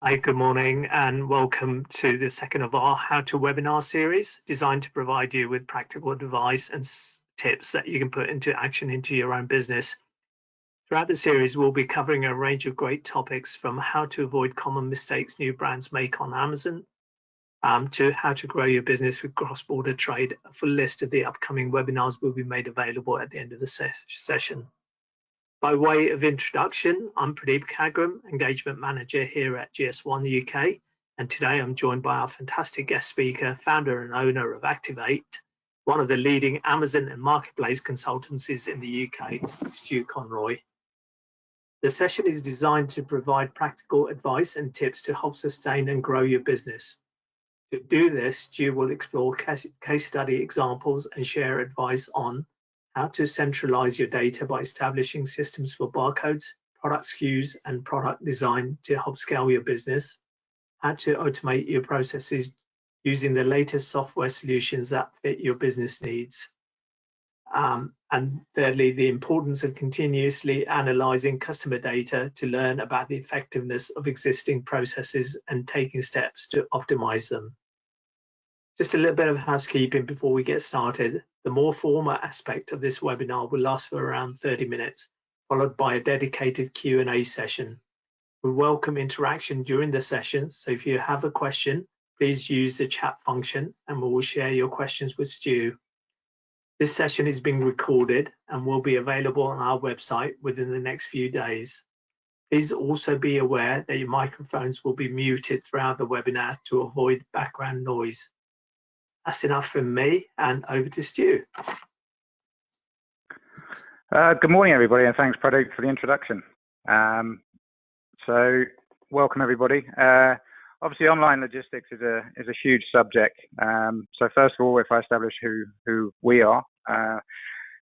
Hi, good morning, and welcome to the second of our How to Webinar series, designed to provide you with practical advice and tips that you can put into action into your own business. Throughout the series, we'll be covering a range of great topics, from how to avoid common mistakes new brands make on Amazon, to how to grow your business with cross-border trade. A full list of the upcoming webinars will be made available at the end of the session. By way of introduction, I'm Pradeep Kagram, Engagement Manager here at GS1 UK, and today I'm joined by our fantastic guest speaker, founder and owner of Activate, one of the leading Amazon and marketplace consultancies in the UK, Stu Conroy. The session is designed to provide practical advice and tips to help sustain and grow your business. To do this, Stu will explore case study examples and share advice on how to centralize your data by establishing systems for barcodes, product SKUs, and product design to help scale your business, how to automate your processes using the latest software solutions that fit your business needs. And thirdly, the importance of continuously analyzing customer data to learn about the effectiveness of existing processes and taking steps to optimize them. Just a little bit of housekeeping before we get started. The more formal aspect of this webinar will last for around 30 minutes, followed by a dedicated Q&A session. We welcome interaction during the session, so if you have a question, please use the chat function and we will share your questions with Stu. This session is being recorded and will be available on our website within the next few days. Please also be aware that your microphones will be muted throughout the webinar to avoid background noise. That's enough from me, and over to Stu. Good morning, everybody, and thanks, Pradeep, for the introduction. So, welcome, everybody. Obviously, online logistics is a huge subject. So, first of all, if I establish who we are,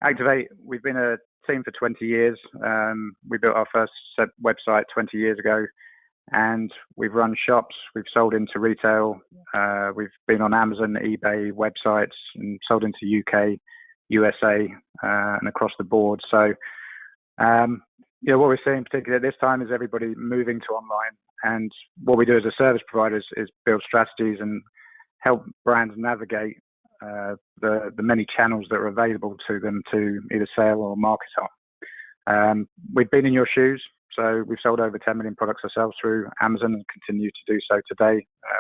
Activate, we've been a team for 20 years. We built our first website 20 years ago. And we've run shops, we've sold into retail, we've been on Amazon, eBay websites, and sold into UK, USA, and across the board. So, what we're seeing particularly at this time is everybody moving to online. And what we do as a service provider is build strategies and help brands navigate the many channels that are available to them to either sell or market on. We've been in your shoes. So we've sold over 10 million products ourselves through Amazon and continue to do so today.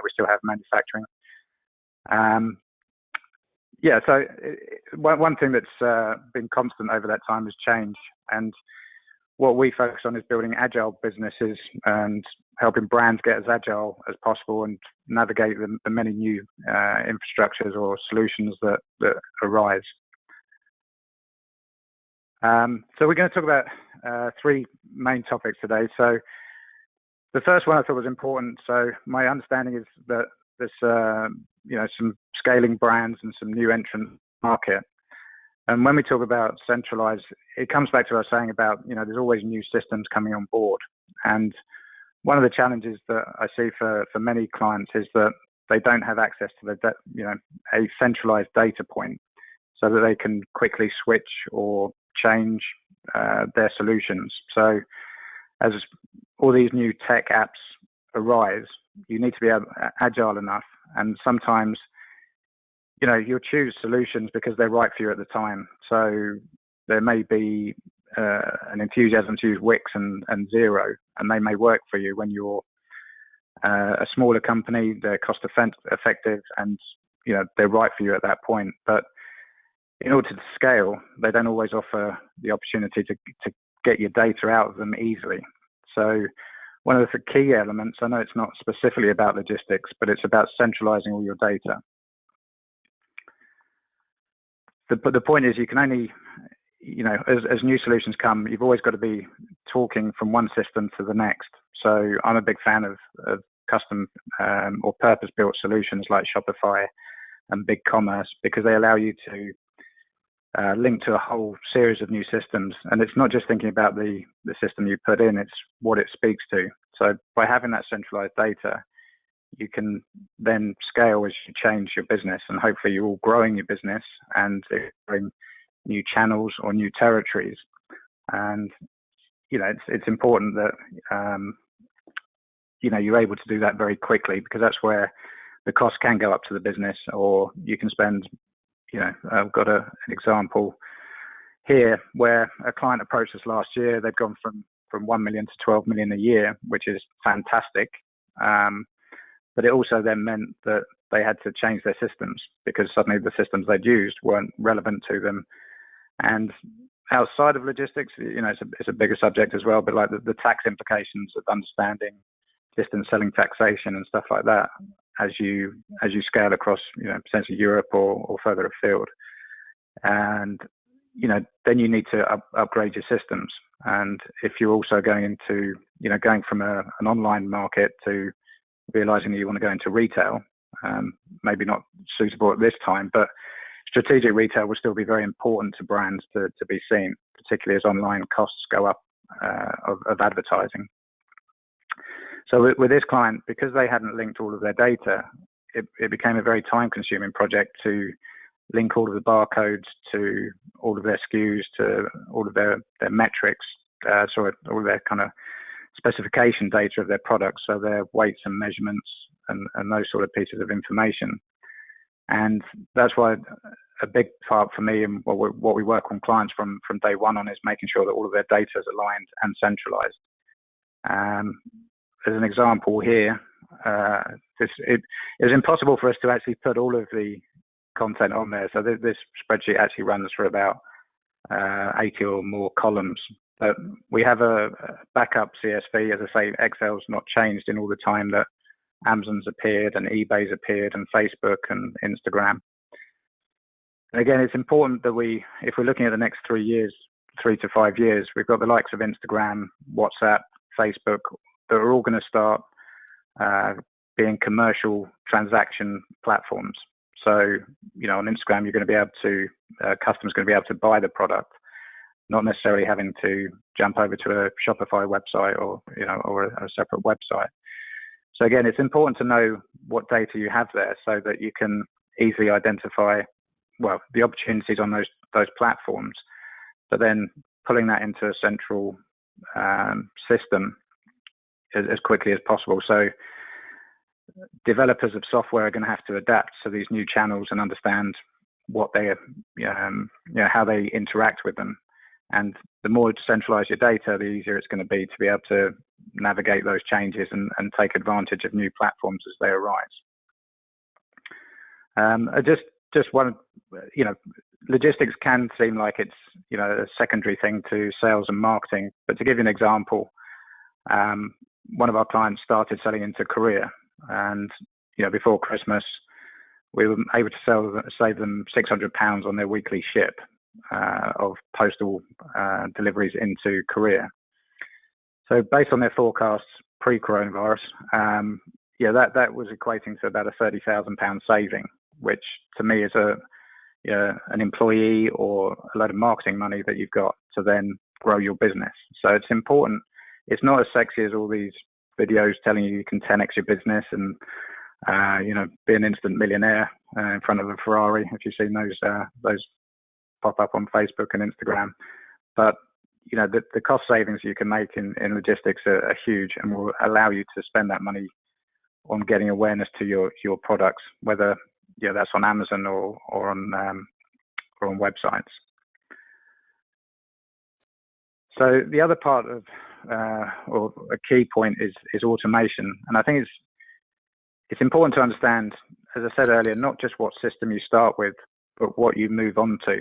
We still have manufacturing. So one thing that's been constant over that time is change. And what we focus on is building agile businesses and helping brands get as agile as possible and navigate the many new infrastructures or solutions that arise. So we're going to talk about three main topics today. So the first one I thought was important. So my understanding is that there's some scaling brands and some new entrant market. And when we talk about centralise, it comes back to us saying about, there's always new systems coming on board. And one of the challenges that I see for many clients is that they don't have access to a centralized data point so that they can quickly switch or change their solutions. So as all these new tech apps arise, you need to be agile enough, and sometimes you'll choose solutions because they're right for you at the time. So there may be an enthusiasm to use Wix and Zero, and they may work for you when you're a smaller company. They're cost effective and they're right for you at that point. But in order to scale, they don't always offer the opportunity to get your data out of them easily. So one of the key elements, I know it's not specifically about logistics, but it's about centralizing all your data. The point is, you can only, as new solutions come, you've always got to be talking from one system to the next. So I'm a big fan of custom or purpose-built solutions like Shopify and BigCommerce, because they allow you to link to a whole series of new systems. And it's not just thinking about the system you put in, it's what it speaks to. So by having that centralized data, you can then scale as you change your business, and hopefully you're all growing your business and exploring new channels or new territories. And it's important that you're able to do that very quickly, because that's where the cost can go up to the business, or you can spend, I've got an example here where a client approached us last year. They'd gone from 1 million to 12 million a year, which is fantastic. But it also then meant that they had to change their systems, because suddenly the systems they'd used weren't relevant to them. And outside of logistics, it's a bigger subject as well, but like the tax implications of understanding distance selling taxation and stuff like that as you scale across, potentially Europe or further afield. And, then you need to upgrade your systems. And if you're also going into, going from an online market to realizing that you want to go into retail, maybe not suitable at this time, but strategic retail will still be very important to brands to be seen, particularly as online costs go up of advertising. So with this client, because they hadn't linked all of their data, it became a very time-consuming project to link all of the barcodes to all of their SKUs, to all of their metrics, all of their kind of specification data of their products, so their weights and measurements and those sort of pieces of information. And that's why a big part for me and what we work on clients from day one on is making sure that all of their data is aligned and centralized. As an example here, it was impossible for us to actually put all of the content on there. So this spreadsheet actually runs for about 80 or more columns. But we have a backup CSV. As I say, Excel's not changed in all the time that Amazon's appeared and eBay's appeared and Facebook and Instagram. And again, it's important that if we're looking at the next 3 to 5 years, we've got the likes of Instagram, WhatsApp, Facebook, that are all going to start being commercial transaction platforms. So, on Instagram, you're going to be able to, customers going to be able to buy the product, not necessarily having to jump over to a Shopify website or a separate website. So again, it's important to know what data you have there so that you can easily identify, the opportunities on those platforms, but then pulling that into a central system as quickly as possible. So developers of software are going to have to adapt to these new channels and understand what they, how they interact with them. And the more centralized your data, the easier it's going to be able to navigate those changes and take advantage of new platforms as they arise. Just one, logistics can seem like it's, a secondary thing to sales and marketing. But to give you an example, one of our clients started selling into Korea, and before Christmas, we were able to save them £600 on their weekly ship of postal deliveries into Korea. So based on their forecasts pre-coronavirus, that was equating to about a £30,000 saving, which to me is an employee or a load of marketing money that you've got to then grow your business. So it's important. It's not as sexy as all these videos telling you can 10x your business and be an instant millionaire in front of a Ferrari, if you've seen those pop up on Facebook and Instagram. But the cost savings you can make in logistics are huge, and will allow you to spend that money on getting awareness to your products, whether that's on Amazon or on websites. So the other part of or a key point is automation, and I think it's important to understand, as I said earlier, not just what system you start with, but what you move on to.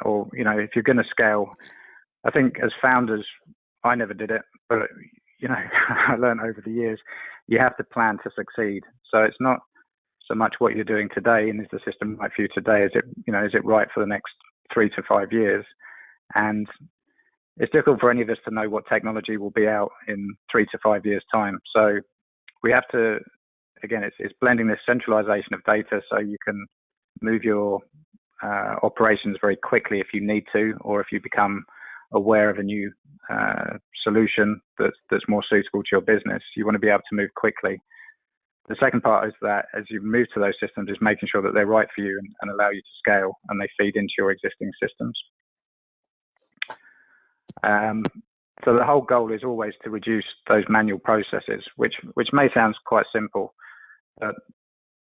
Or if you're going to scale, I think as founders, I never did it, but I learned over the years, you have to plan to succeed. So it's not so much what you're doing today and is the system right for you today. Is it right for the next 3 to 5 years? And it's difficult for any of us to know what technology will be out in 3 to 5 years' time. So we have to, again, it's blending this centralization of data so you can move your operations very quickly if you need to, or if you become aware of a new solution that's more suitable to your business. You want to be able to move quickly. The second part is that as you move to those systems, is making sure that they're right for you and allow you to scale, and they feed into your existing systems. So the whole goal is always to reduce those manual processes, which may sound quite simple, but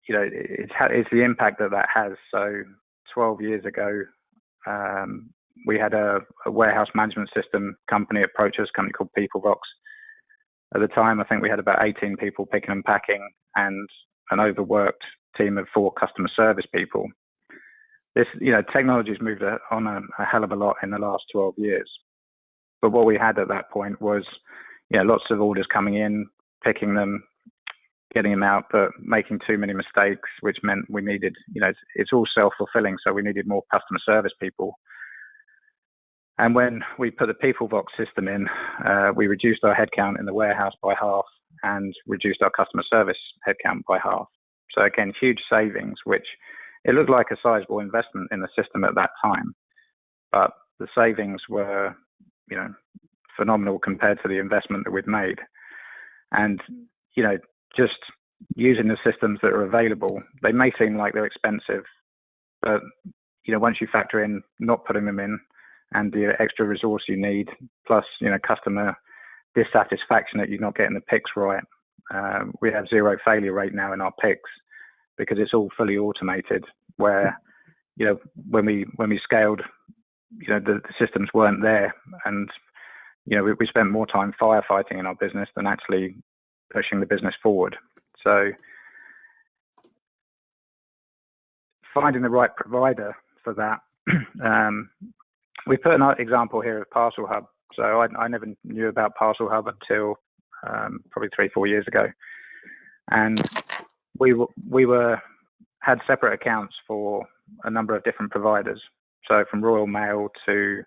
it's the impact that has. So 12 years ago, we had a warehouse management system company approach us, a company called PeopleVox. At the time, I think we had about 18 people picking and packing and an overworked team of 4 customer service people. This, technology's moved on a hell of a lot in the last 12 years. But what we had at that point was, lots of orders coming in, picking them, getting them out, but making too many mistakes, which meant we needed, it's all self-fulfilling. So we needed more customer service people. And when we put the PeopleVox system in, we reduced our headcount in the warehouse by half and reduced our customer service headcount by half. So again, huge savings, which it looked like a sizable investment in the system at that time, but the savings were, phenomenal compared to the investment that we'd made. And, just using the systems that are available, they may seem like they're expensive, but, once you factor in not putting them in and the extra resource you need, plus, customer dissatisfaction that you're not getting the picks right. We have 0 failure rate now in our picks because it's all fully automated, where, when we scaled, the systems weren't there, and, we spent more time firefighting in our business than actually pushing the business forward. So finding the right provider for that, we put an example here of Parcel Hub. So I never knew about Parcel Hub until probably 3-4 years ago, and we had separate accounts for a number of different providers. So from Royal Mail to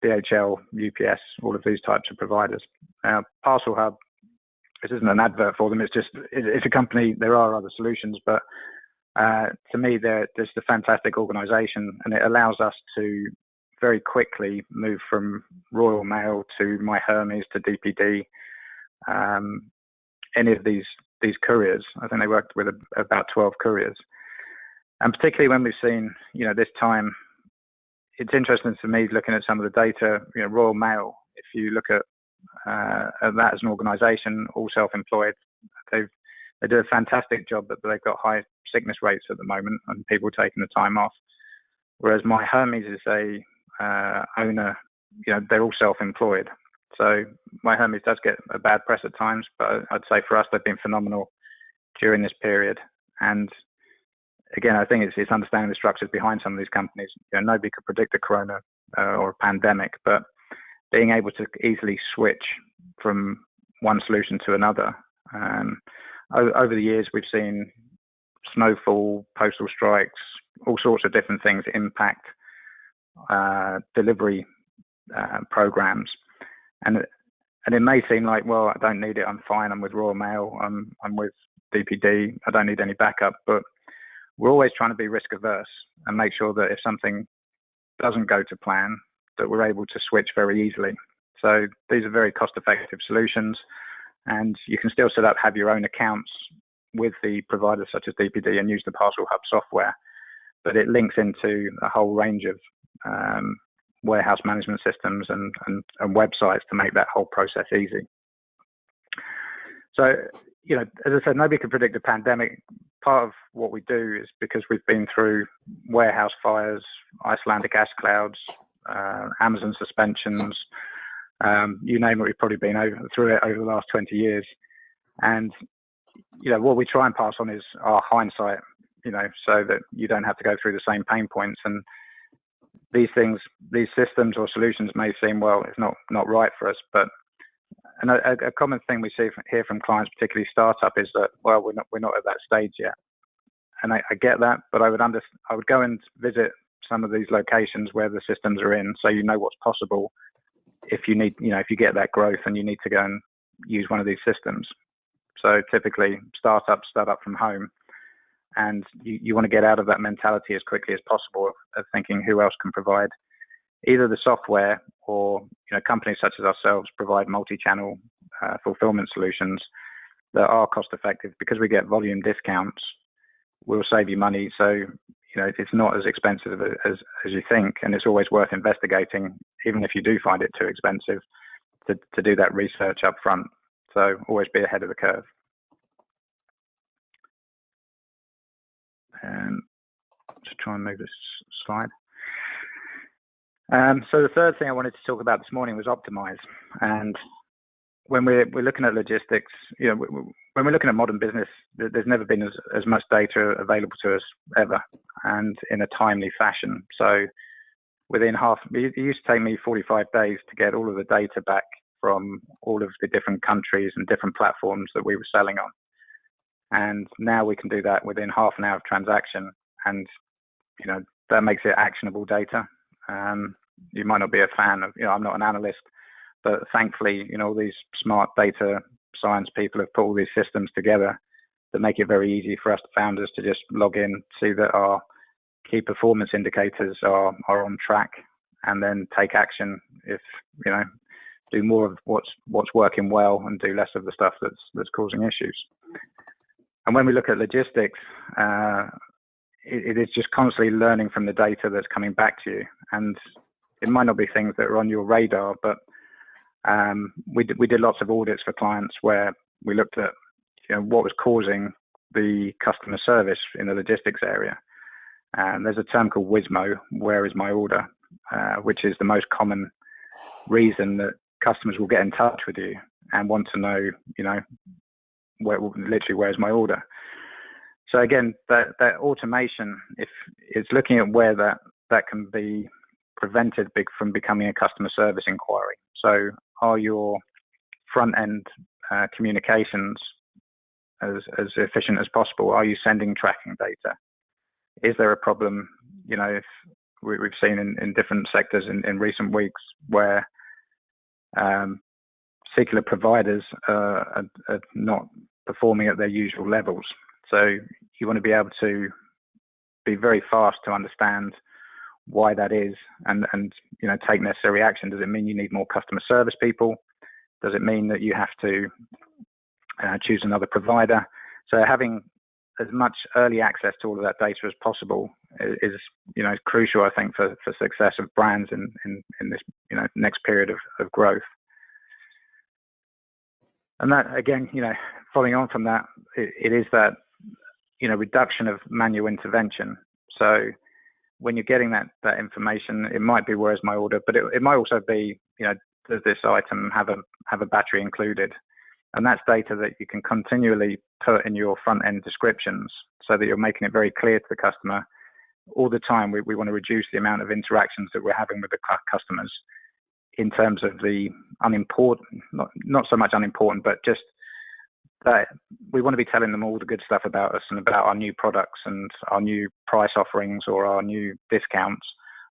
DHL, UPS, all of these types of providers. Now, Parcel Hub, this isn't an advert for them. It's a company. There are other solutions, but to me, they're just a fantastic organisation, and it allows us to very quickly move from Royal Mail to My Hermes to DPD. Any of these couriers, I think they worked with about 12 couriers, and particularly when we've seen, this time, it's interesting to me looking at some of the data. Royal Mail, if you look at that as an organisation, all self-employed, they do a fantastic job, but they've got high sickness rates at the moment and people taking the time off. Whereas My Hermes is a owner, they're all self-employed. So My Hermes does get a bad press at times, but I'd say for us, they've been phenomenal during this period. And again, I think it's understanding the structures behind some of these companies. Nobody could predict a corona or a pandemic, but being able to easily switch from one solution to another. Over the years, we've seen snowfall, postal strikes, all sorts of different things impact delivery programs. And it may seem like, well, I don't need it. I'm fine. I'm with Royal Mail. I'm with DPD. I don't need any backup. But we're always trying to be risk averse and make sure that if something doesn't go to plan, that we're able to switch very easily. So these are very cost-effective solutions, and you can still have your own accounts with the providers such as DPD and use the Parcel Hub software, but it links into a whole range of warehouse management systems and websites to make that whole process easy. So, as I said, nobody could predict a pandemic. Part of what we do is because we've been through warehouse fires, Icelandic ash clouds, Amazon suspensions, you name it, we've probably been through it over the last 20 years. And, what we try and pass on is our hindsight, so that you don't have to go through the same pain points. And these systems or solutions may seem, well, it's not right for us, but a common thing we hear from clients, particularly startup, is that, well, we're not at that stage yet. And I get that, but I would go and visit some of these locations where the systems are in, so what's possible if you need, if you get that growth and you need to go and use one of these systems. So typically startups start up from home, and you want to get out of that mentality as quickly as possible of thinking who else can provide either the software or, companies such as ourselves provide multi-channel fulfillment solutions that are cost effective. Because we get volume discounts, we'll save you money. So, it's not as expensive as you think, and it's always worth investigating, even if you do find it too expensive, to do that research up front. So always be ahead of the curve. Just try and move this slide. So the third thing I wanted to talk about this morning was optimise. And when we're looking at logistics, when we're looking at modern business, there's never been as much data available to us ever, and in a timely fashion. So within it used to take me 45 days to get all of the data back from all of the different countries and different platforms that we were selling on. And now we can do that within half an hour of transaction, and that makes it actionable data. You might not be a fan of, I'm not an analyst, but thankfully, all these smart data science people have put all these systems together that make it very easy for us founders to just log in, see that our key performance indicators are on track, and then take action if, do more of what's working well and do less of the stuff that's causing issues. And when we look at logistics, it is just constantly learning from the data that's coming back to you. And it might not be things that are on your radar, but we did lots of audits for clients where we looked at what was causing the customer service in the logistics area. And there's a term called WISMO, where is my order, which is the most common reason that customers will get in touch with you and want to know, where's my order. So again, that automation, if it's looking at where that can be prevented from becoming a customer service inquiry. So are your front end communications as efficient as possible? Are you sending tracking data? Is there a problem? If we've seen in different sectors in recent weeks where particular providers are not performing at their usual levels. So you want to be able to be very fast to understand why that is and take necessary action. Does it mean you need more customer service people? Does it mean that you have to choose another provider? So having as much early access to all of that data as possible is crucial, I think, for success of brands in this next period of growth. And that, again, following on from that, it is that reduction of manual intervention. So when you're getting that information, it might be where's my order, but it might also be does this item have a battery included? And that's data that you can continually put in your front end descriptions so that you're making it very clear to the customer all the time. We want to reduce the amount of interactions that we're having with the customers in terms of the unimportant, not so much unimportant, but just that we want to be telling them all the good stuff about us and about our new products and our new price offerings or our new discounts,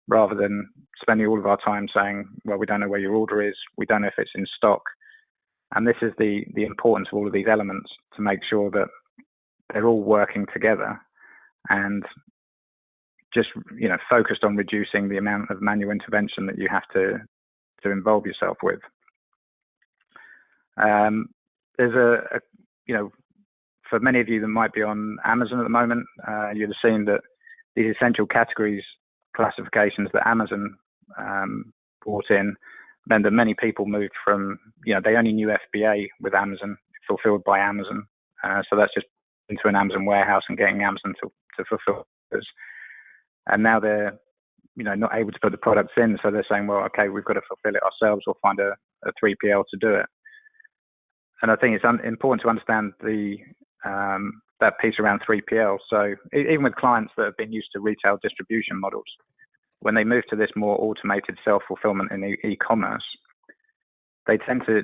rather than spending all of our time saying, well, we don't know where your order is, we don't know if it's in stock. And this is the importance of all of these elements, to make sure that they're all working together and just focused on reducing the amount of manual intervention that you have to involve yourself with. There's for many of you that might be on Amazon at the moment, you'd have seen that these essential categories classifications that Amazon brought in meant that many people moved from, they only knew FBA with Amazon, fulfilled by Amazon. So that's just into an Amazon warehouse and getting Amazon to fulfill this. And now they're, not able to put the products in. So they're saying, well, okay, we've got to fulfill it ourselves or find a 3PL to do it. And I think it's important to understand that piece around 3PL. So even with clients that have been used to retail distribution models, when they move to this more automated self-fulfillment in e-commerce, they tend to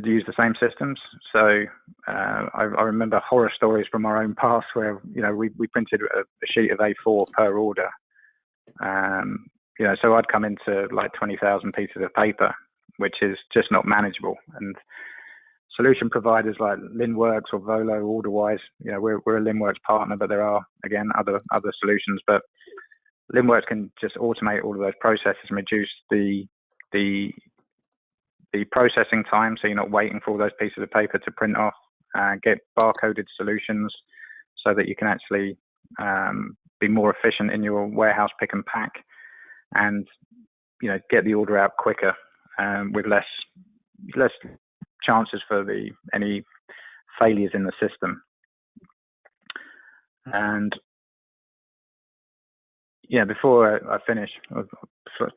use the same systems. So I remember horror stories from our own past where, we printed a sheet of A4 per order. So I'd come into like 20,000 pieces of paper, which is just not manageable. And solution providers like Linworks or Volo, Orderwise, we're a Linworks partner, but there are, again, other solutions. But Linworks can just automate all of those processes and reduce the processing time, so you're not waiting for all those pieces of paper to print off. Get barcoded solutions so that you can actually be more efficient in your warehouse pick and pack, and get the order out quicker with less chances for any failures in the system. And before I finish, I've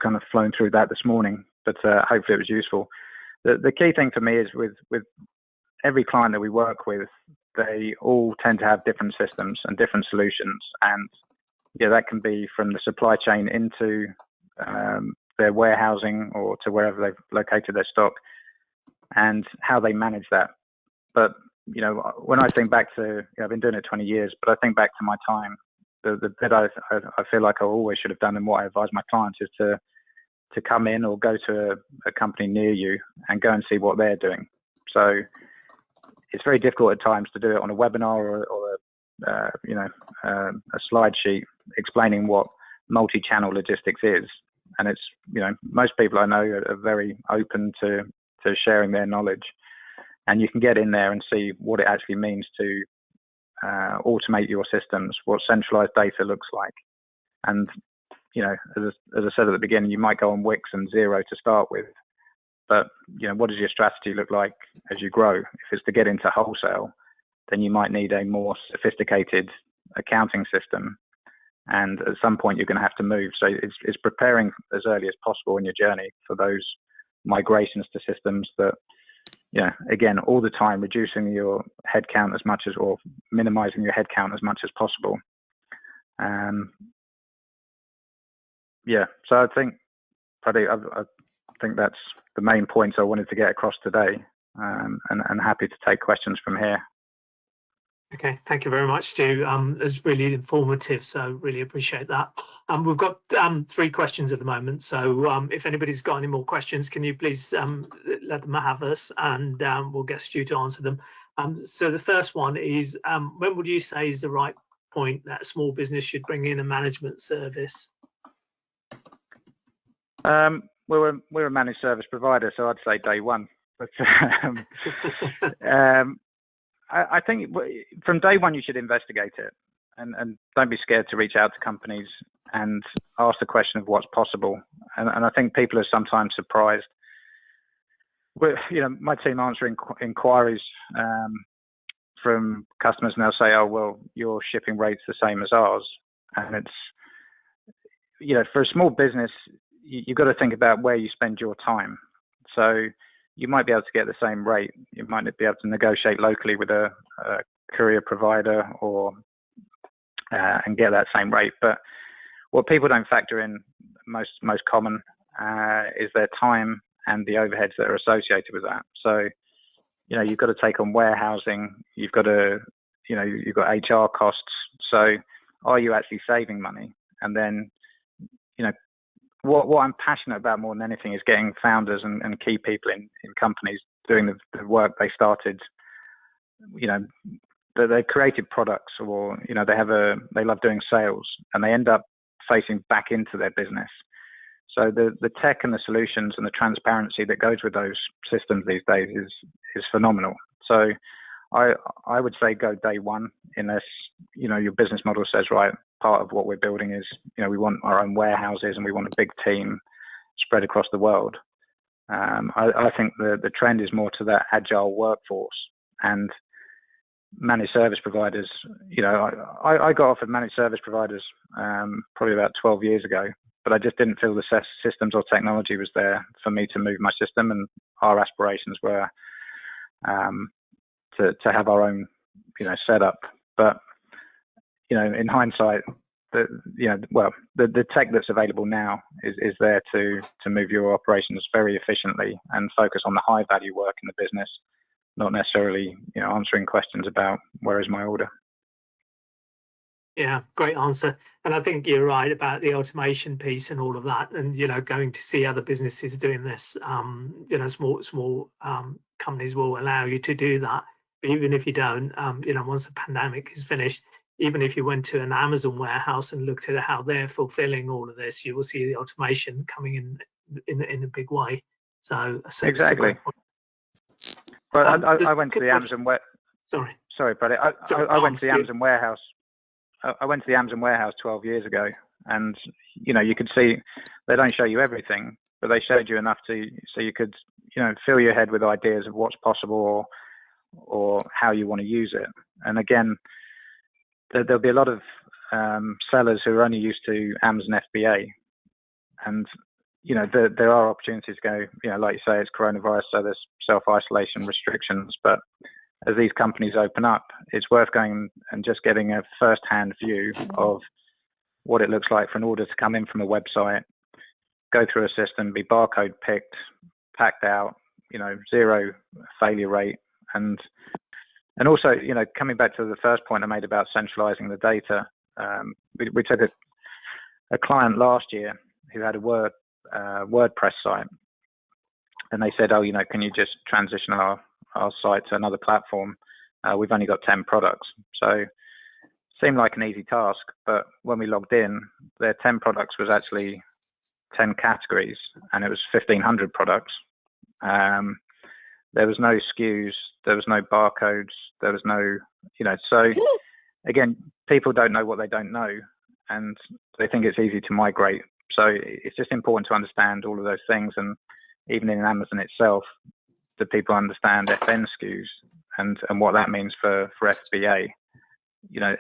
kind of flown through that this morning, but hopefully it was useful. The key thing for me is with every client that we work with, they all tend to have different systems and different solutions, and that can be from the supply chain into their warehousing or to wherever they've located their stock, and how they manage that. But when I think back to, I've been doing it 20 years, but I think back to my time, the bit I feel like I always should have done, and what I advise my clients, is to come in or go to a company near you and go and see what they're doing. So it's very difficult at times to do it on a webinar or a slide sheet explaining what multi-channel logistics is. And it's, most people I know are very open to sharing their knowledge, and you can get in there and see what it actually means to automate your systems, what centralized data looks like. And as I said at the beginning, you might go on Wix and Xero to start with, but what does your strategy look like as you grow? If it's to get into wholesale, then you might need a more sophisticated accounting system, and at some point you're going to have to move. So it's preparing as early as possible in your journey for those migrations to systems that, again, all the time reducing your headcount as much as, or minimizing your headcount as much as possible. So I think that's the main points I wanted to get across today, and happy to take questions from here. Okay, thank you very much, Stu. It's really informative, so really appreciate that. We've got 3 questions at the moment, so if anybody's got any more questions, can you please let them have us, and we'll get Stu to answer them. So the first one is, when would you say is the right point that a small business should bring in a management service? We're a managed service provider, so I'd say day one. But I think from day one you should investigate it, and don't be scared to reach out to companies and ask the question of what's possible. And I think people are sometimes surprised. My team answer inquiries from customers, and they'll say, "Oh, well, your shipping rate's the same as ours." And it's, for a small business, you've got to think about where you spend your time. So you might be able to get the same rate. You might be able to negotiate locally with a courier provider and get that same rate. But what people don't factor in most common is their time and the overheads that are associated with that. So, you've got to take on warehousing. You've got to, you've got HR costs. So are you actually saving money? And then, what I'm passionate about more than anything is getting founders and key people in companies doing the work they started. They've created products, or they love doing sales, and they end up facing back into their business. So the tech and the solutions and the transparency that goes with those systems these days is phenomenal. So I would say go day one, unless your business model says, right, part of what we're building is we want our own warehouses and we want a big team spread across the world. I think the trend is more to that agile workforce, and managed service providers. I got offered managed service providers probably about 12 years ago, but I just didn't feel the systems or technology was there for me to move my system, and our aspirations were to have our own setup. But in hindsight, the tech that's available now is there to move your operations very efficiently and focus on the high value work in the business, not necessarily answering questions about where is my order. Yeah, great answer. And I think you're right about the automation piece and all of that, and going to see other businesses doing this. Small companies will allow you to do that. But even if you don't, once the pandemic is finished, even if you went to an Amazon warehouse and looked at how they're fulfilling all of this, you will see the automation coming in a big way. So exactly. But I went to the Amazon Sorry, Bradley. I went to the Amazon warehouse. I went to the Amazon warehouse 12 years ago, and you could see they don't show you everything, but they showed you enough so you could fill your head with ideas of what's possible or how you want to use it. And again, there'll be a lot of sellers who are only used to Amazon FBA, and there are opportunities to go. Like you say, it's coronavirus, so there's self-isolation restrictions, but as these companies open up, it's worth going and just getting a first-hand view of what it looks like for an order to come in from a website, go through a system, be barcode picked, packed out, 0 failure rate, and also, coming back to the first point I made about centralising the data, we took a client last year who had a WordPress site, and they said, can you just transition our site to another platform? We've only got 10 products. So it seemed like an easy task, but when we logged in, their 10 products was actually 10 categories, and it was 1,500 products. There was no SKUs, there was no barcodes, there was no, so again, people don't know what they don't know, and they think it's easy to migrate. So it's just important to understand all of those things. And even in Amazon itself, that people understand FN SKUs and what that means for FBA,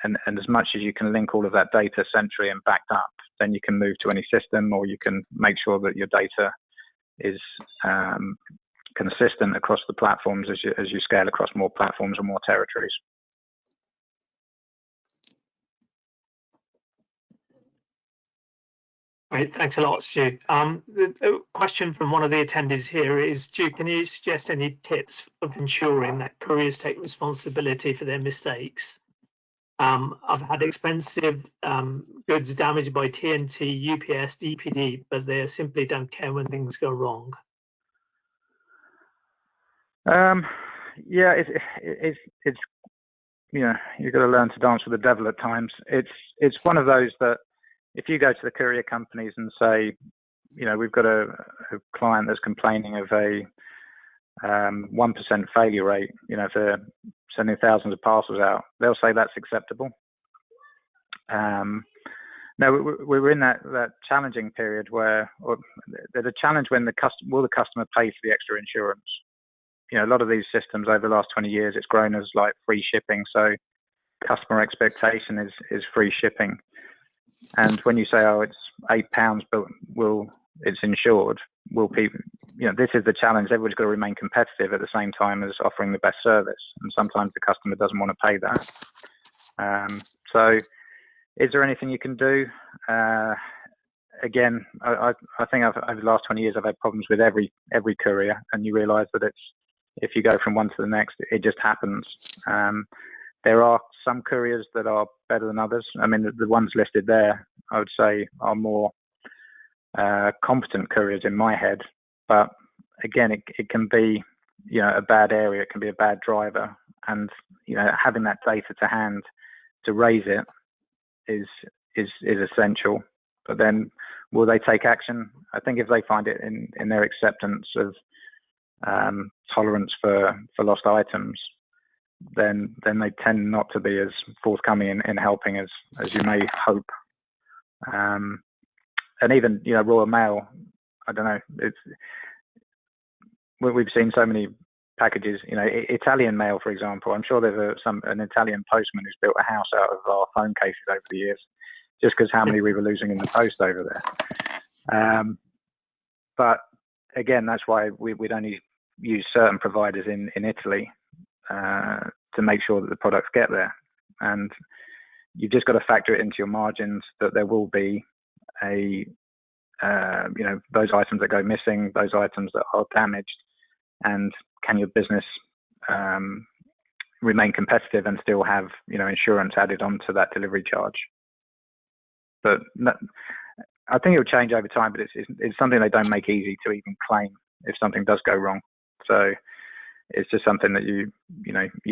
and as much as you can link all of that data centrally and backed up, then you can move to any system, or you can make sure that your data is consistent across the platforms as you scale across more platforms and more territories. Great, thanks a lot, Stu. The question from one of the attendees here is, Stu, can you suggest any tips of ensuring that couriers take responsibility for their mistakes? I've had expensive goods damaged by TNT, UPS, DPD, but they simply don't care when things go wrong. Yeah, it's you've got to learn to dance with the devil at times. It's one of those that if you go to the courier companies and say, we've got a client that's complaining of a 1% failure rate, if they're sending thousands of parcels out, they'll say that's acceptable. No, we were in that challenging period where there's a challenge when will the customer pay for the extra insurance? A lot of these systems over the last 20 years, it's grown as like free shipping. So customer expectation is free shipping. And when you say, it's £8, but it's insured, will people, this is the challenge. Everybody's got to remain competitive at the same time as offering the best service. And sometimes the customer doesn't want to pay that. So is there anything you can do? Again, I think over the last 20 years, I've had problems with every courier, and you realize that if you go from one to the next, it just happens. There are some couriers that are better than others. I mean, the ones listed there, I would say, are more competent couriers in my head. But again, it can be, a bad area. It can be a bad driver, and having that data to hand to raise it is essential. But then, will they take action? I think if they find it in their acceptance of tolerance for lost items, then they tend not to be as forthcoming in helping as you may hope. And even Royal Mail, I don't know. We've seen so many packages. Italian mail, for example. I'm sure there's an Italian postman who's built a house out of our phone cases over the years, just because how many we were losing in the post over there. But again, that's why we'd only use certain providers in Italy to make sure that the products get there. And you've just got to factor it into your margins that there will be those items that go missing, those items that are damaged, and can your business remain competitive and still have insurance added onto that delivery charge? But I think it'll change over time, but it's something they don't make easy to even claim if something does go wrong. So it's just something that you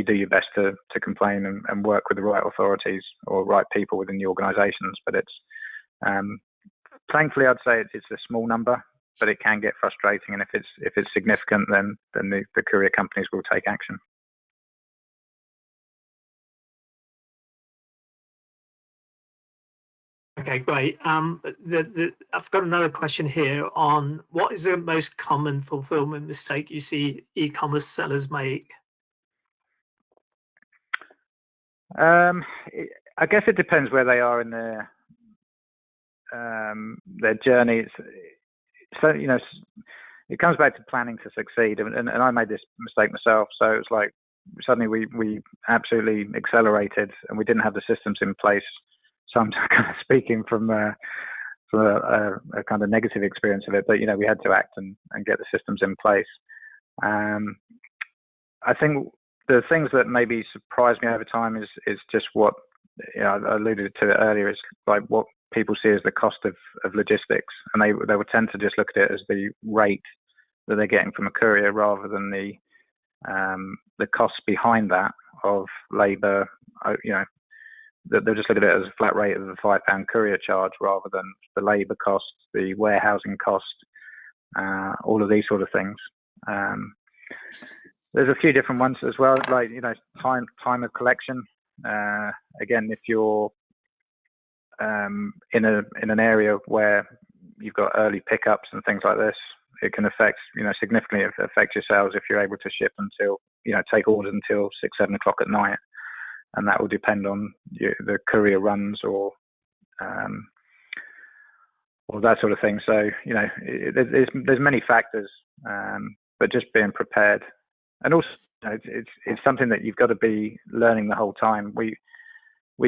do your best to complain and work with the right authorities or right people within the organisations. But it's thankfully I'd say it's a small number, but it can get frustrating. And if it's significant, then the courier companies will take action. Okay, great. I've got another question here on what is the most common fulfillment mistake you see e-commerce sellers make? I guess it depends where they are in their journey. So it comes back to planning to succeed, and I made this mistake myself. So it's like suddenly we absolutely accelerated, and we didn't have the systems in place. So I'm kind of speaking from a kind of negative experience of it, but we had to act and get the systems in place. I think the things that maybe surprised me over time is just what I alluded to it earlier. Is like what people see as the cost of logistics, and they would tend to just look at it as the rate that they're getting from a courier rather than the costs behind that of labour. They'll just look at it as a flat rate of the £5 courier charge rather than the labour cost, the warehousing cost, all of these sort of things. There's a few different ones as well, like time of collection. Again, if you're in an area where you've got early pickups and things like this, it can significantly affect your sales if you're able to ship until take orders until 6-7 o'clock at night, and that will depend on the courier runs or that sort of thing. So there's many factors, but just being prepared, and also it's something that you've got to be learning the whole time. We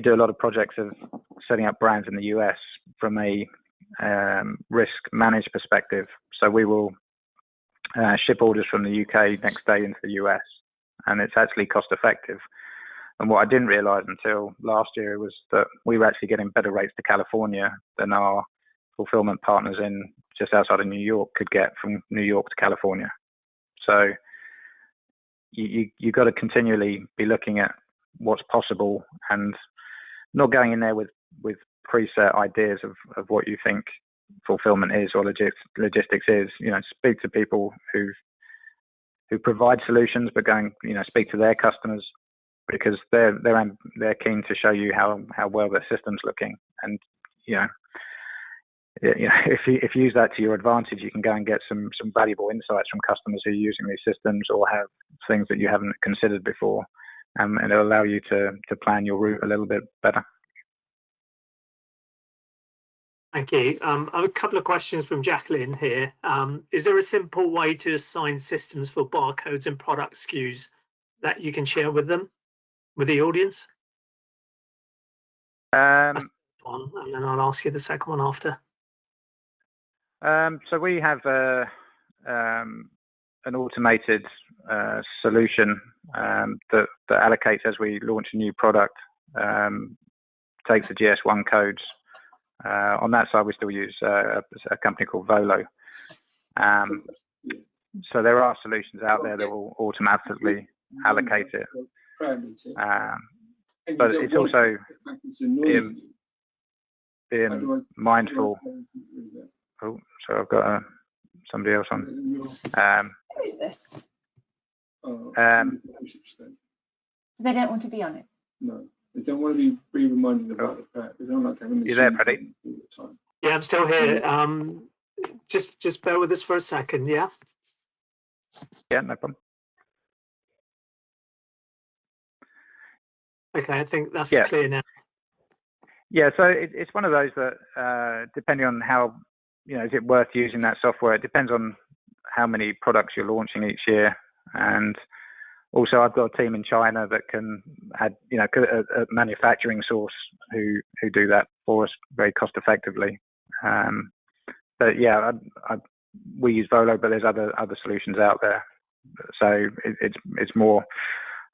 do a lot of projects of setting up brands in the US from a risk managed perspective. So we will ship orders from the UK next day into the US, and it's actually cost effective. And what I didn't realize until last year was that we were actually getting better rates to California than our fulfillment partners in just outside of New York could get from New York to California. So you got to continually be looking at what's possible and not going in there with preset ideas of what you think fulfillment is or logistics is. Speak to people who provide solutions, but speak to their customers, because they're keen to show you how well their system's looking. And if you use that to your advantage, you can go and get some valuable insights from customers who are using these systems or have things that you haven't considered before, and it'll allow you to plan your route a little bit better. Thank you. I have a couple of questions from Jacqueline here. Is there a simple way to assign systems for barcodes and product SKUs that you can share with the audience? That's one, and then I'll ask you the second one after. So we have an automated solution that allocates as we launch a new product, takes the GS1 codes. On that side, we still use a company called Volo. So there are solutions out there that will automatically allocate it. But it's also being mindful. Oh, so I've got somebody else on. Who is this? So they don't want to be on it? No, they don't want to be reminded about the fact. They don't like having you there, Paddy? all the time. Yeah, I'm still here. Just bear with us for a second, yeah? Yeah, no problem. Okay, I think that's clear now. Yeah, so it's one of those that, depending on how, is it worth using that software? It depends on how many products you're launching each year. And also I've got a team in China that can add, a manufacturing source who do that for us very cost effectively. But yeah, we use Volo, but there's other solutions out there. So it's more,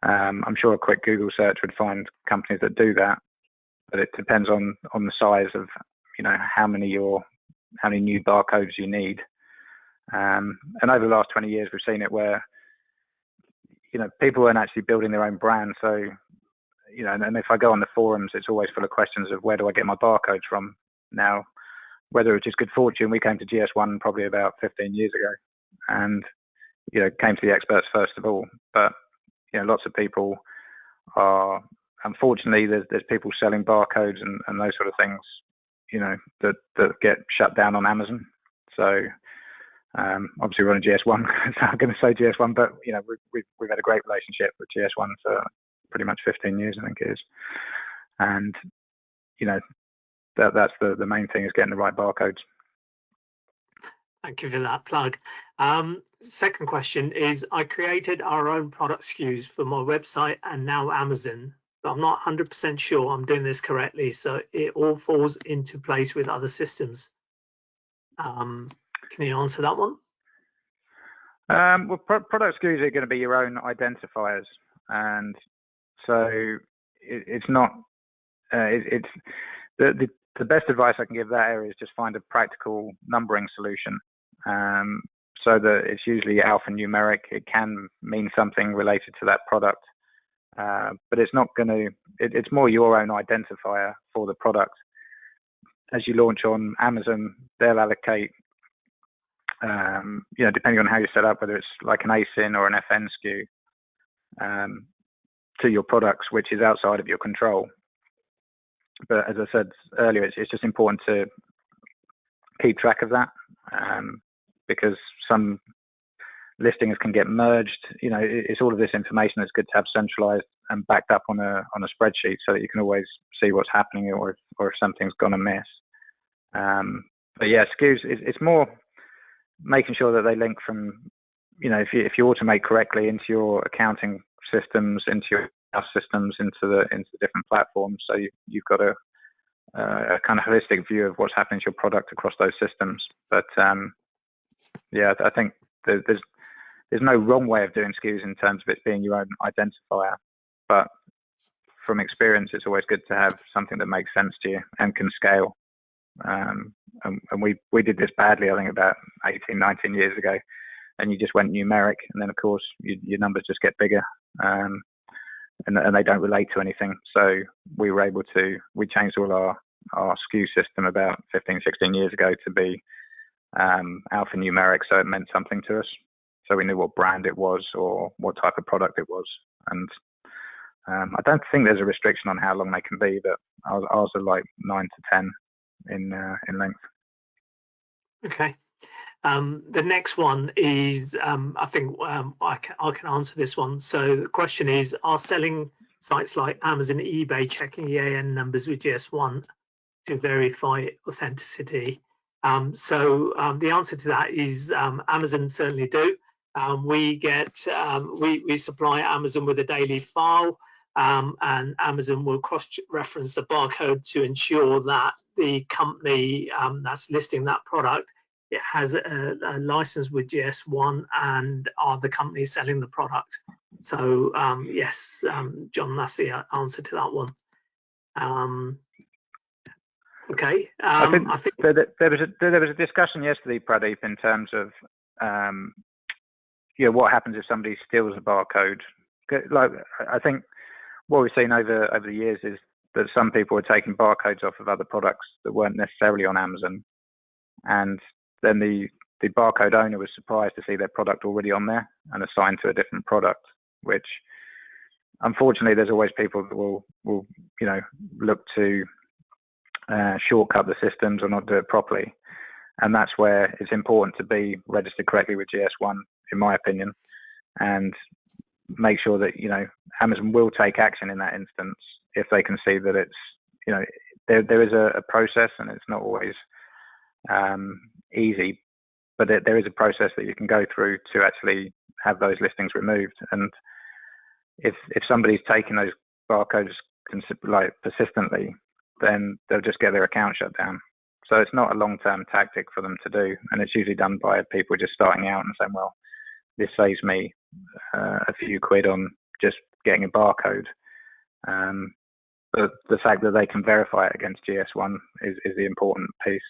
I'm sure a quick Google search would find companies that do that, but it depends on the size of, how many new barcodes you need. And over the last 20 years, we've seen it where, people weren't actually building their own brand. So, and if I go on the forums, it's always full of questions of where do I get my barcodes from? Now, whether it's just good fortune, we came to GS1 probably about 15 years ago and, came to the experts first of all. But, lots of people are, unfortunately, there's people selling barcodes and those sort of things that get shut down on Amazon. So obviously we're on a GS1, so I'm going to say GS1, but we've had a great relationship with GS1 for pretty much 15 years, I think it is. And that's the main thing, is getting the right barcodes. Thank you for that plug. Second question is, I created our own product SKUs for my website and now Amazon, but I'm not 100% sure I'm doing this correctly, so it all falls into place with other systems. Can you answer that one? Well, product SKUs are going to be your own identifiers, and so it's not. It's the best advice I can give that area is just find a practical numbering solution, so that it's usually alphanumeric. It can mean something related to that product, but it's not going to. It's more your own identifier for the product. As you launch on Amazon, they'll allocate, depending on how you set up, whether it's like an ASIN or an FN SKU, to your products, which is outside of your control. But as I said earlier, it's just important to keep track of that, because some listings can get merged. It's all of this information that's good to have centralized and backed up on a spreadsheet, so that you can always see what's happening, or if something's gone amiss. But yeah, SKUs, it's more making sure that they link from, if you automate correctly into your accounting systems, into your systems, into the different platforms, so you've got a kind of holistic view of what's happening to your product across those systems. But yeah, I think there's no wrong way of doing SKUs in terms of it being your own identifier, but from experience, it's always good to have something that makes sense to you and can scale. And we did this badly, I think, about 18, 19 years ago, and you just went numeric, and then of course your numbers just get bigger, and they don't relate to anything. So we changed all our SKU system about 15, 16 years ago to be alphanumeric, so it meant something to us. So we knew what brand it was or what type of product it was. And I don't think there's a restriction on how long they can be, but ours are like 9 to 10 in length. Okay. The next one is, I think I can answer this one. So the question is, are selling sites like Amazon, eBay checking EAN numbers with GS1 to verify authenticity? So the answer to that is Amazon certainly do. We supply Amazon with a daily file, and Amazon will cross-reference the barcode to ensure that the company that's listing that product, it has a license with GS1 and are the company selling the product. So yes, John, that's the answer to that one. Okay. I think there was a discussion yesterday, Pradeep, in terms of what happens if somebody steals a barcode. Like, I think what we've seen over the years is that some people are taking barcodes off of other products that weren't necessarily on Amazon, and then the barcode owner was surprised to see their product already on there and assigned to a different product, which unfortunately there's always people that will look to shortcut the systems or not do it properly. And that's where it's important to be registered correctly with GS1, in my opinion, and make sure that Amazon will take action in that instance if they can see that it's there is a process, and it's not always easy, but there is a process that you can go through to actually have those listings removed. And if somebody's taking those barcodes persistently, then they'll just get their account shut down. So it's not a long-term tactic for them to do, and it's usually done by people just starting out and saying, well, this saves me a few quid on just getting a barcode. But the fact that they can verify it against GS1 is the important piece.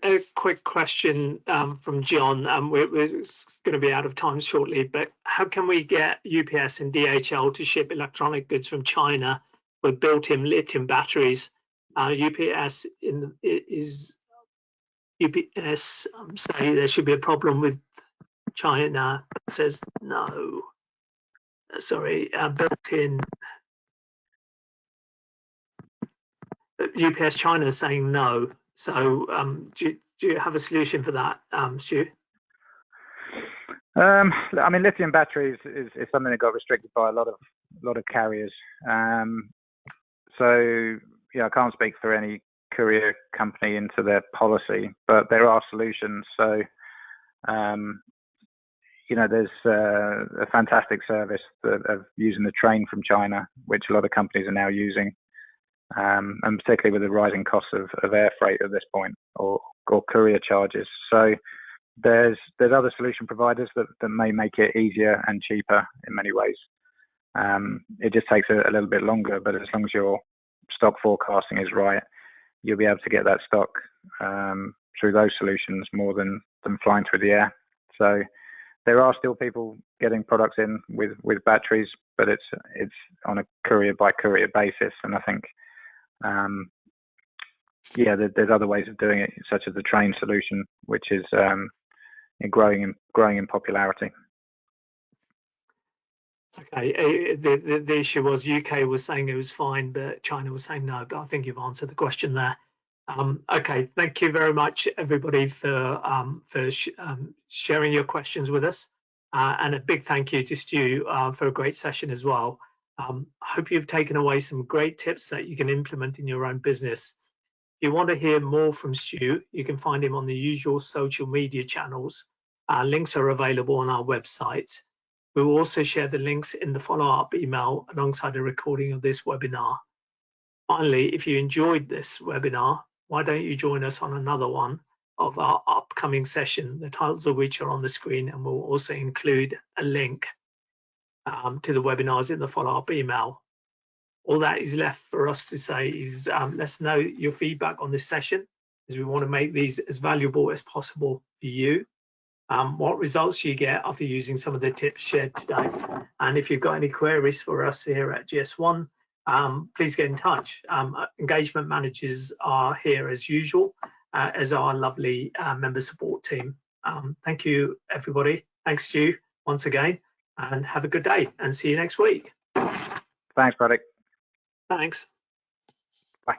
A quick question from John. We're going to be out of time shortly, but how can we get UPS and DHL to ship electronic goods from China with built-in lithium batteries? UPS say there should be a problem with China. It says no. Sorry, built-in UPS China is saying no. So do you have a solution for that, Stu? I mean, lithium batteries is something that got restricted by a lot of carriers. So yeah, I can't speak for any courier company into their policy, but there are solutions. So there's a fantastic service of using the train from China, which a lot of companies are now using, and particularly with the rising costs of air freight at this point, or courier charges. So there's other solution providers that may make it easier and cheaper in many ways. It just takes a little bit longer, but as long as your stock forecasting is right, you'll be able to get that stock through those solutions more than flying through the air. So there are still people getting products in with batteries, but it's on a courier by courier basis. And I think, there's other ways of doing it, such as the train solution, which is growing in popularity. Okay, the issue was UK was saying it was fine, but China was saying no. But I think you've answered the question there. Okay, thank you very much, everybody, for sharing your questions with us, and a big thank you to Stu for a great session as well. I hope you've taken away some great tips that you can implement in your own business. If you want to hear more from Stu, you can find him on the usual social media channels. Links are available on our website. We will also share the links in the follow-up email alongside a recording of this webinar. Finally, if you enjoyed this webinar, why don't you join us on another one of our upcoming session, the titles of which are on the screen, and we'll also include a link to the webinars in the follow-up email. All that is left for us to say is let us know your feedback on this session, as we want to make these as valuable as possible for you. What results you get after using some of the tips shared today. And if you've got any queries for us here at GS1, please get in touch. Engagement managers are here as usual, as our lovely member support team. Thank you, everybody. Thanks, Stu, once again, and have a good day, and see you next week. Thanks, Braddock. Thanks. Bye.